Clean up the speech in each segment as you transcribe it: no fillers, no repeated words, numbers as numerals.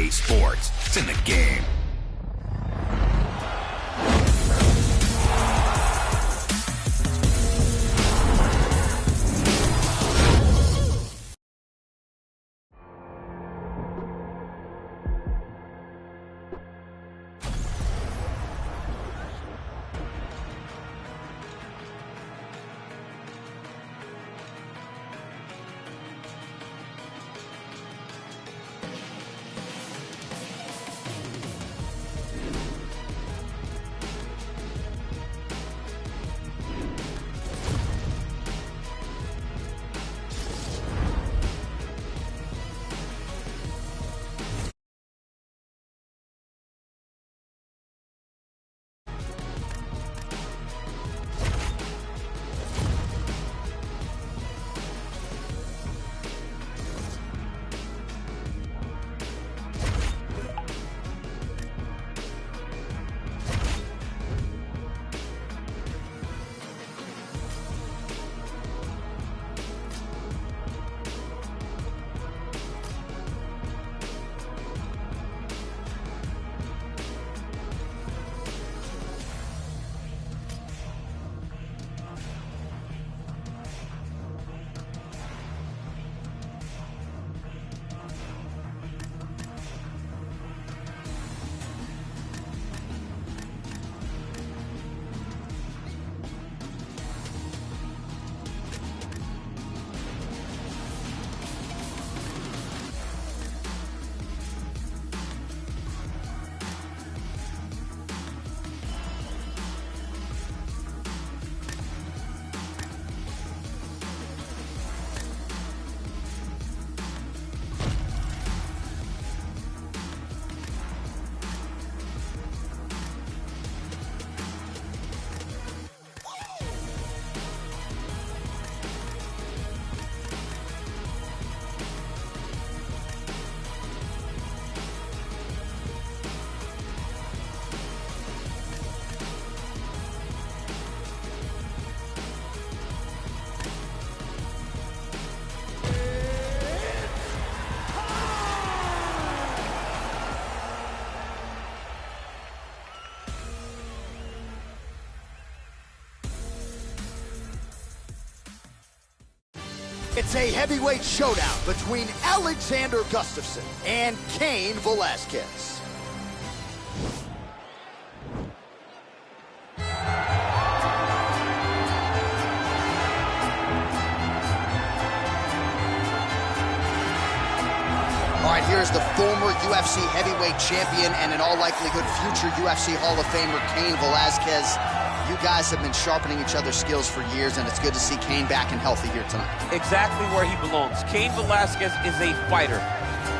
UFC sports. It's in the game. It's a heavyweight showdown between Alexander Gustafsson and Cain Velasquez. All right, here's the former UFC heavyweight champion and in all likelihood future UFC Hall of Famer Cain Velasquez. You guys have been sharpening each other's skills for years, and it's good to see Cain back and healthy here tonight. Exactly where he belongs. Cain Velasquez is a fighter,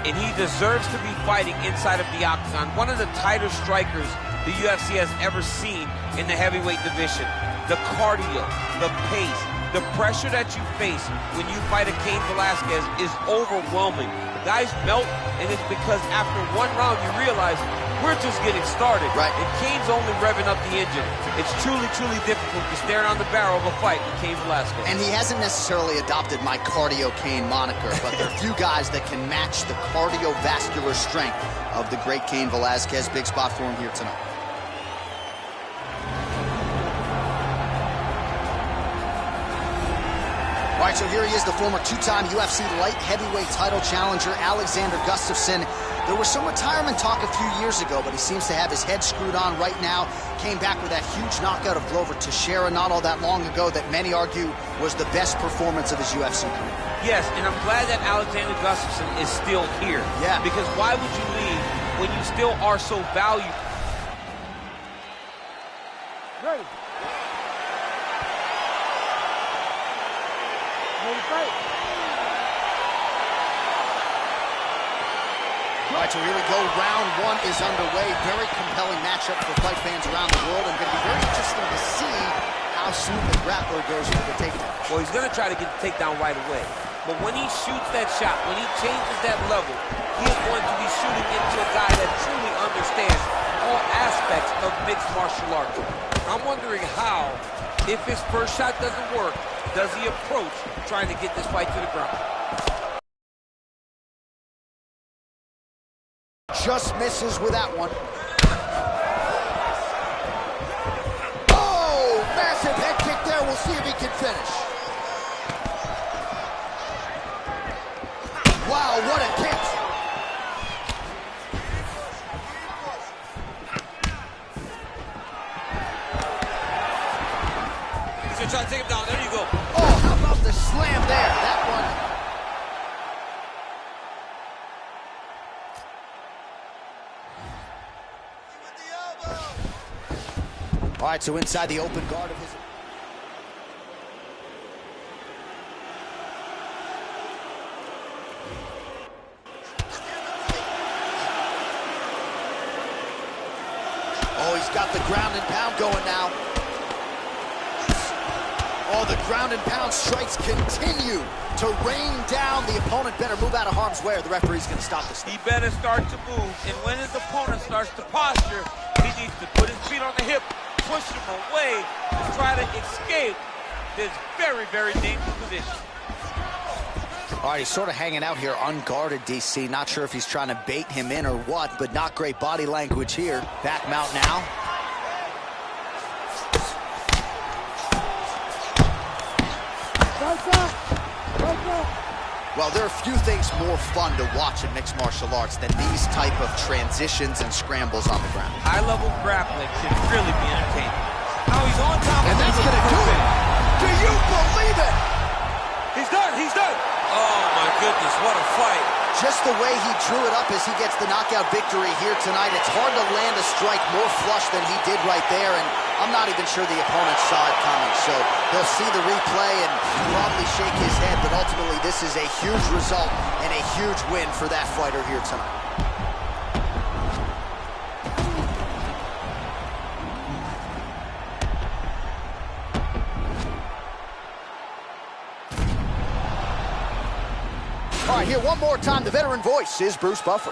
and he deserves to be fighting inside of the octagon. One of the tighter strikers the UFC has ever seen in the heavyweight division. The cardio, the pace, the pressure that you face when you fight a Cain Velasquez is overwhelming. The guys melt, and it's because after one round you realize we're just getting started. Right. And Cain's only revving up the engine. It's truly, truly difficult to stare down the barrel of a fight with Cain Velasquez. And he hasn't necessarily adopted my Cardio Cain moniker, but there are few guys that can match the cardiovascular strength of the great Cain Velasquez. Big spot for him here tonight. All right, so here he is, the former two-time UFC light heavyweight title challenger, Alexander Gustafsson. There was some retirement talk a few years ago, but he seems to have his head screwed on right now. Came back with that huge knockout of Glover Teixeira not all that long ago that many argue was the best performance of his UFC career. Yes, and I'm glad that Alexander Gustafsson is still here. Yeah. Because why would you leave when you still are so valuable? Ready. Ready to fight. All right, so here we go. Round one is underway. Very compelling matchup for fight fans around the world, and going to be very interesting to see how soon the grappler goes for the takedown. Well, he's going to try to get the takedown right away. But when he shoots that shot, when he changes that level, he is going to be shooting into a guy that truly understands all aspects of mixed martial arts. I'm wondering how, if his first shot doesn't work, does he approach trying to get this fight to the ground? just misses with that one. Oh, massive head kick there. We'll see if he can finish. Wow, what a kick. He's gonna try to take him down. There you go. Oh, how about the slam there? That one. All right, so inside the open guard of his... Oh, he's got the ground and pound going now. Oh, the ground and pound strikes continue to rain down. The opponent better move out of harm's way or the referee's going to stop this. He better start to move, and when his opponent starts to posture, he needs to put his feet on the hip, push him away to try to escape this very, very dangerous position. All right, he's sort of hanging out here unguarded, DC. Not sure if he's trying to bait him in or what, but not great body language here. Back mount now. Well, there are few things more fun to watch in mixed martial arts than these type of transitions and scrambles on the ground. High-level grappling can really be entertaining. Now he's on top of him. And that's going to do it. Do you believe it? He's done. He's done. Oh, my goodness. What a fight. Just the way he drew it up as he gets the knockout victory here tonight, it's hard to land a strike more flush than he did right there, and I'm not even sure the opponent saw it coming. So he'll see the replay and probably shake his head, but ultimately this is a huge result and a huge win for that fighter here tonight. All right, here one more time, the veteran voice is Bruce Buffer.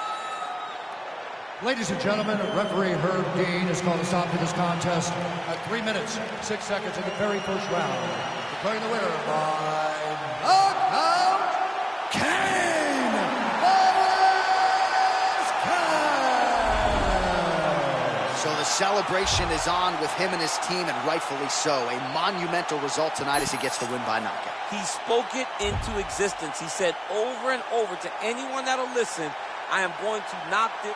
Ladies and gentlemen, referee Herb Dean has called a stop to this contest at 3 minutes, 6 seconds in the very first round. Declaring the winner by knockout, Cain Velasquez! So the celebration is on with him and his team, and rightfully so. A monumental result tonight as he gets the win by knockout. He spoke it into existence. He said over and over to anyone that'll listen, I am going to knock this.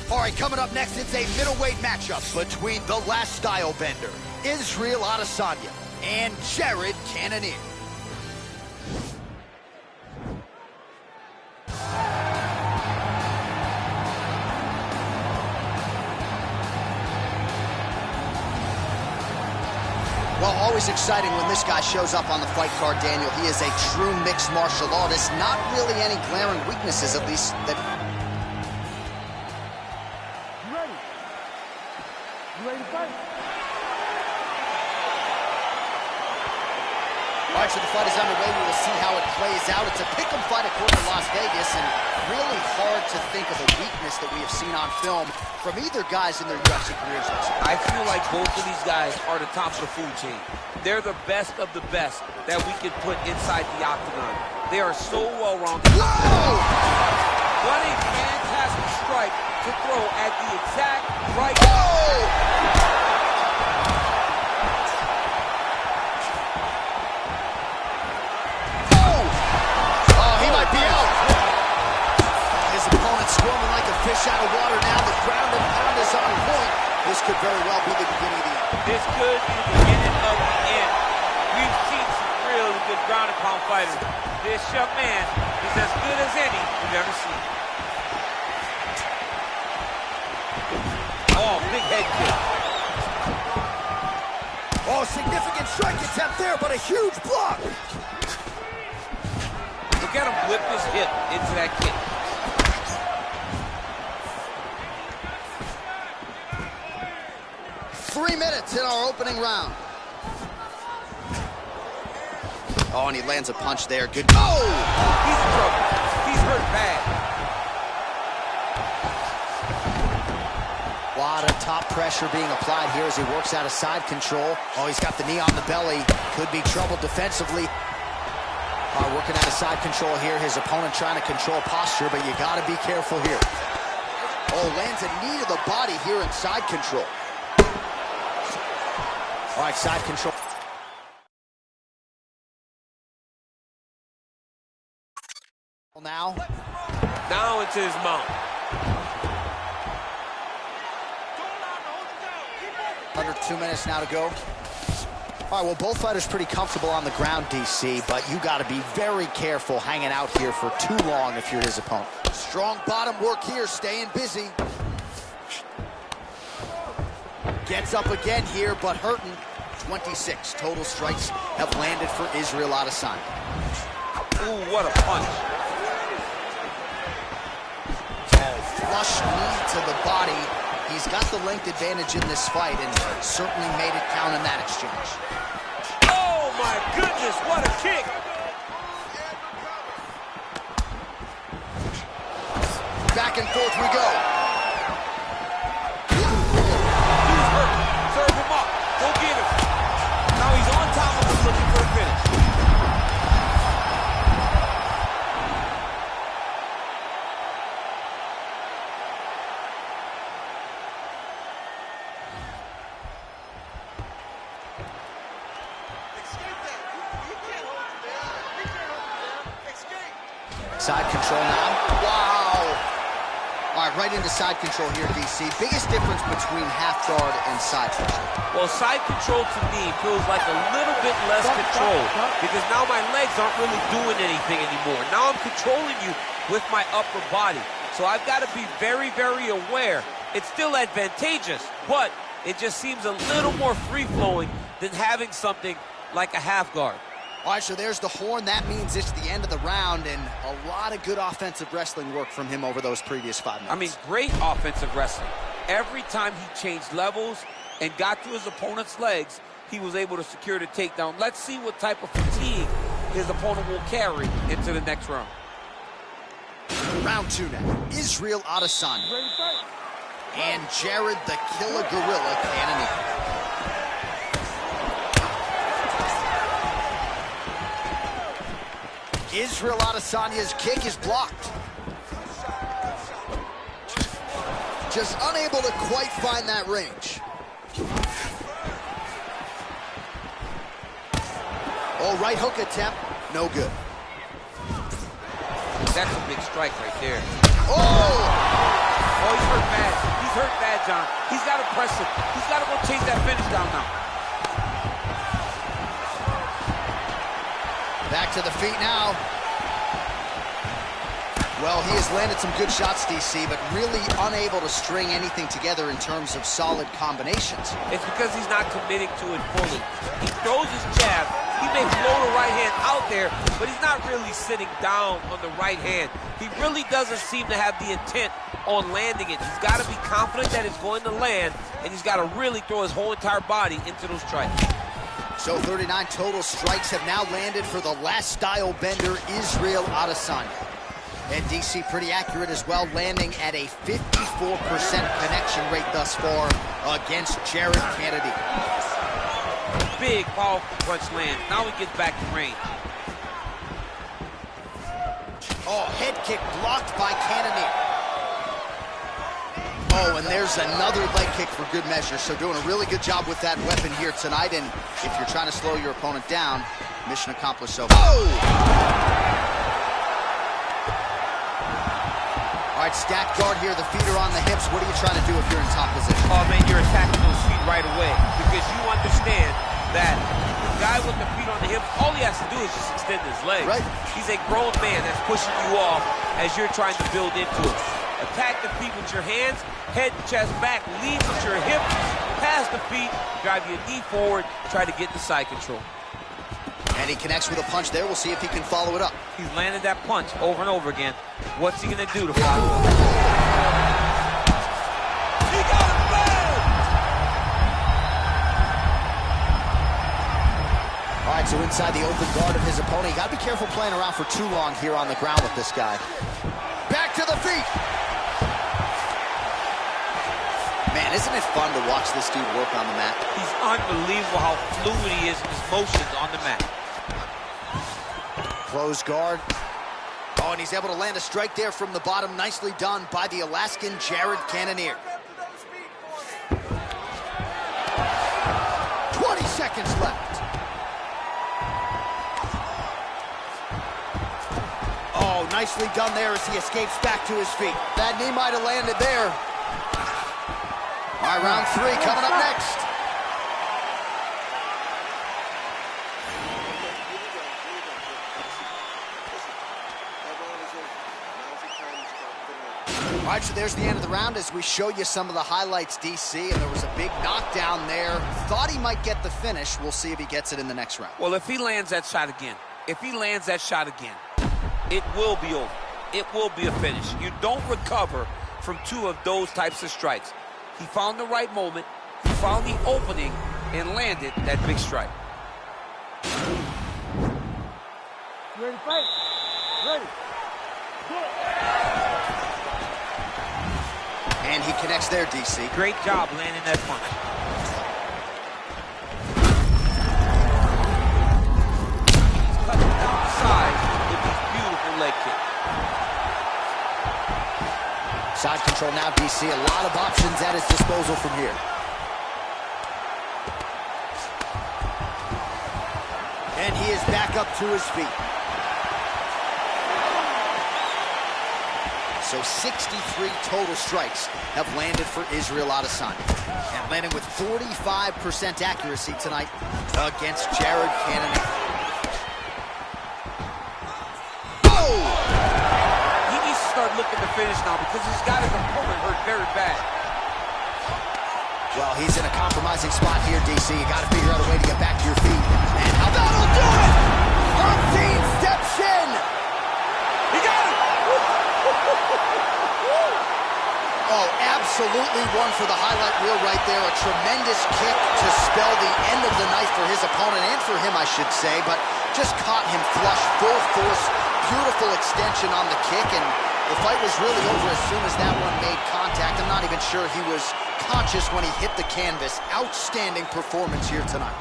All right, coming up next, it's a middleweight matchup between the last style bender, Israel Adesanya, and Jared Cannonier. Well, always exciting when this guy shows up on the fight card, Daniel. He is a true mixed martial artist. Not really any glaring weaknesses, at least, that... Ready to fight? All right, so the fight is underway. We will see how it plays out. It's a pick'em fight according to Las Vegas, and really hard to think of a weakness that we have seen on film from either guys in their UFC careers. I feel like both of these guys are the top of the food chain. They're the best of the best that we can put inside the octagon. They are so well-rounded. What a fantastic strike to throw at the exact right time. Squirming like a fish out of water now. The ground and pound is on point. This could very well be the beginning of the end. This could be the beginning of the end. We've seen some really good ground and pound fighters. This young man is as good as any we've ever seen. Oh, big head kick. Oh, significant strike attempt there, but a huge block. Look at him whip his hip into that kick. 3 minutes in our opening round. Oh, and he lands a punch there. Good. Oh! He's in trouble. He's hurt bad. A lot of top pressure being applied here as he works out of side control. Oh, he's got the knee on the belly. Could be trouble defensively. Working out of side control here. His opponent trying to control posture, but you got to be careful here. Oh, lands a knee to the body here in side control. All right, side control. Now into his mount. Under 2 minutes now to go. All right, well, both fighters pretty comfortable on the ground, DC, but you got to be very careful hanging out here for too long if you're his opponent. Strong bottom work here, staying busy. Gets up again here, but hurting. 26 total strikes have landed for Israel Adesanya. Ooh, what a punch. Flush knee to the body. He's got the length advantage in this fight and certainly made it count in that exchange. Oh my goodness, what a kick! Back and forth we go. He's hurt. Serve him up. Go get him. Now he's on top of him looking for a finish. Side control now. Wow. All right, right into side control here, DC. Biggest difference between half guard and side control. Well, side control to me feels like a little bit less control because now my legs aren't really doing anything anymore. Now I'm controlling you with my upper body. So I've got to be very, very aware. It's still advantageous, but it just seems a little more free-flowing than having something like a half guard. All right, so there's the horn. That means it's the end of the round, and a lot of good offensive wrestling work from him over those previous 5 minutes. I mean, great offensive wrestling. Every time he changed levels and got to his opponent's legs, he was able to secure the takedown. Let's see what type of fatigue his opponent will carry into the next round. Round 2 now. Israel Adesanya and Jared the Killer Gorilla Cannonier. Israel Adesanya's kick is blocked. Just unable to quite find that range. Oh, right hook attempt, no good. That's a big strike right there. Oh! Oh, he's hurt bad. He's hurt bad, John. He's got to press him. He's got to go chase that finish down now. Back to the feet now. Well, he has landed some good shots, DC, but really unable to string anything together in terms of solid combinations. It's because he's not committing to it fully. He throws his jab. He may blow the right hand out there, but he's not really sitting down on the right hand. He really doesn't seem to have the intent on landing it. He's got to be confident that it's going to land, and he's got to really throw his whole entire body into those strikes. So 39 total strikes have now landed for the last style bender, Israel Adesanya. And DC pretty accurate as well, landing at a 54% connection rate thus far against Jared Cannonier. Big, powerful punch land. Now he gets back to range. Oh, head kick blocked by Cannonier. Oh, and there's another leg kick for good measure. So doing a really good job with that weapon here tonight. And if you're trying to slow your opponent down, mission accomplished so far. Oh! All right, stacked guard here. The feet are on the hips. What are you trying to do if you're in top position? Oh, man, you're attacking those feet right away because you understand that the guy with the feet on the hips, all he has to do is just extend his legs. Right. He's a grown man that's pushing you off as you're trying to build into it. Attack the feet with your hands, head, chest, back, lead with your hips, pass the feet, drive your knee forward, try to get the side control. And he connects with a punch there. We'll see if he can follow it up. He's landed that punch over and over again. What's he going to do to follow it up? He got it bad! All right, so inside the open guard of his opponent. You got to be careful playing around for too long here on the ground with this guy. Back to the feet. Man, isn't it fun to watch this dude work on the mat? He's unbelievable how fluid he is in his motions on the mat. Close guard. Oh, and he's able to land a strike there from the bottom. Nicely done by the Alaskan Jared Cannonier. 20 seconds left. Oh, nicely done there as he escapes back to his feet. That knee might have landed there. All right, round 3 coming up next. All right, so there's the end of the round as we show you some of the highlights, DC, and there was a big knockdown there. Thought he might get the finish. We'll see if he gets it in the next round. Well, if he lands that shot again, it will be over. It will be a finish. You don't recover from 2 of those types of strikes. He found the right moment, he found the opening, and landed that big strike. You ready to fight? Ready. And he connects there, DC. Great job landing that punch. He's cutting down the sides with these beautiful leg kicks. Side control now, DC. A lot of options at his disposal from here. And he is back up to his feet. So 63 total strikes have landed for Israel Adesanya. And landing with 45% accuracy tonight against Jared Cannonier. Oh! He needs to start looking to finish now because he's got his opponent hurt very bad. Well, he's in a compromising spot here, DC. You got to figure out a way to get back to your feet. And how that'll do it! Herb Dean steps in! He got it! Oh, absolutely one for the highlight reel right there. A tremendous kick to spell the end of the night for his opponent, and for him, I should say, but just caught him flush, full force, beautiful extension on the kick, and the fight was really over as soon as that one made contact. I'm not even sure he was conscious when he hit the canvas. Outstanding performance here tonight.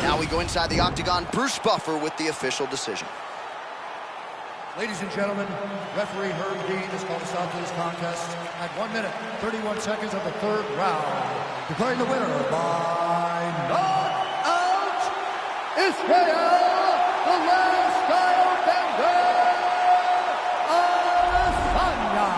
Now we go inside the octagon. Bruce Buffer with the official decision. Ladies and gentlemen, referee Herb Dean has called a stop to this contest at 1 minute, 31 seconds of the 3rd round. Declaring the winner by knockout, Israel the last style bender, Adesanya.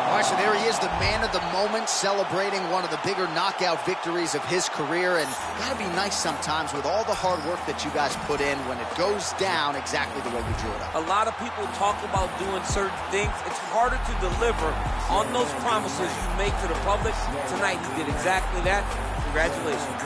All right, so there he is, the man of the moment, celebrating one of the bigger knockout victories of his career. And gotta be nice sometimes with all the hard work that you guys put in when it goes down exactly the way you drew it up. A lot of people talk about doing certain things. It's harder to deliver on those promises you make to the public. Tonight, he did exactly that. Congratulations.